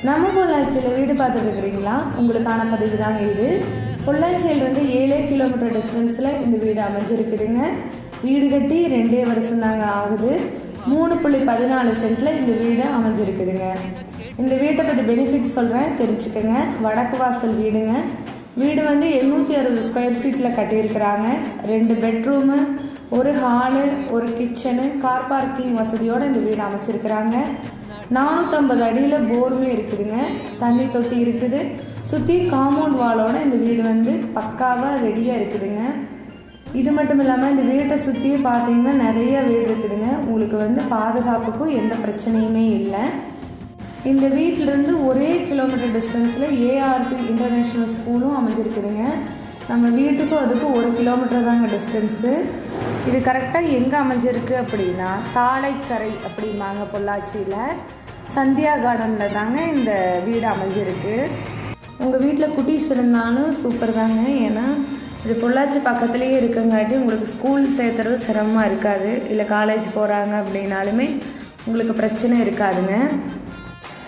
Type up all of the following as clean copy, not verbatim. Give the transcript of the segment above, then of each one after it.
நம்ம பொள்ளாச்சியில் வீடு பார்த்துட்டு இருக்கிறீங்களா? உங்களுக்கான பதிவு தாங்க இது. பொள்ளாச்சியிலிருந்து 7 கிலோமீட்டர் டிஸ்டன்ஸில் இந்த வீடு அமைஞ்சிருக்குதுங்க. வீடு கட்டி 2 வருஷம் தாங்க ஆகுது. 3.14 சென்டில் இந்த வீடு அமைஞ்சிருக்குதுங்க. இந்த வீட்டை பற்றி பெனிஃபிட் சொல்கிறேன், தெரிஞ்சுக்கோங்க. வடக்கு வாசல் வீடுங்க. வீடு வந்து 860 ஸ்கொயர் ஃபீட்டில் கட்டியிருக்கிறாங்க. 2 பெட்ரூமு, ஒரு ஹாலு, ஒரு கிச்சனு, கார் பார்க்கிங் வசதியோடு இந்த வீடு அமைச்சிருக்கிறாங்க. 450 அடியில் போருமே இருக்குதுங்க. தண்ணி தொட்டி இருக்குது. சுற்றி காம்பவுண்ட் வாலோட இந்த வீடு வந்து பக்காவாக ரெடியாக இருக்குதுங்க. இது மட்டும் இல்லாமல் இந்த வீட்டை சுற்றியும் பார்த்தீங்கன்னா நிறைய வீடு இருக்குதுங்க. உங்களுக்கு வந்து பாதுகாப்புக்கும் எந்த பிரச்சனையுமே இல்லை. இந்த வீட்டிலேருந்து 1 கிலோமீட்டர் டிஸ்டன்ஸில் ஏஆர்பி இன்டர்நேஷ்னல் ஸ்கூலும் அமைஞ்சிருக்குதுங்க. நம்ம வீட்டுக்கும் அதுக்கும் 1 கிலோமீட்டர் தாங்க டிஸ்டன்ஸு. இது கரெக்டாக எங்கே அமைஞ்சிருக்கு அப்படின்னா தாளைக்கரை அப்படிம்பாங்க பொள்ளாச்சியில். சந்தியா கார்டனில் தாங்க இந்த வீடு அமைஞ்சிருக்கு. உங்கள் வீட்டில் குட்டீஸ் இருந்தாலும் சூப்பர் தாங்க. ஏன்னா இது பொள்ளாச்சி பக்கத்துலேயே இருக்குங்காட்டி உங்களுக்கு ஸ்கூல் சேர்த்துறது சிரமமாக இருக்காது. இல்லை காலேஜ் போகிறாங்க அப்படின்னாலுமே உங்களுக்கு பிரச்சனை இருக்காதுங்க.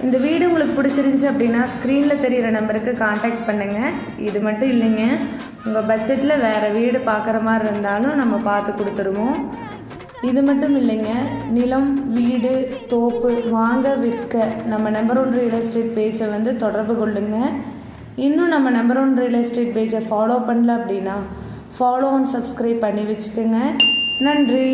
இந்த வீடு உங்களுக்கு பிடிச்சிருந்துச்சி அப்படின்னா ஸ்க்ரீனில் தெரிகிற நம்பருக்கு காண்டாக்ட் பண்ணுங்கள். இது மட்டும் இல்லைங்க, உங்கள் பட்ஜெட்டில் வேறு வீடு பார்க்குற மாதிரி இருந்தாலும் நம்ம பார்த்து கொடுத்துருவோம். இது மட்டும் இல்லைங்க, நிலம், வீடு, தோப்பு வாங்க விற்க நம்ம நம்பர் 1 ரியல் எஸ்டேட் பேஜை வந்து தொடர்பு கொள்ளுங்க. இன்னும் நம்ம நம்பர் 1 ரியல் எஸ்டேட் பேஜை ஃபாலோ பண்ணல அப்படின்னா ஃபாலோ அண்ட் சப்ஸ்கிரைப் பண்ணி வச்சுக்கோங்க. நன்றி.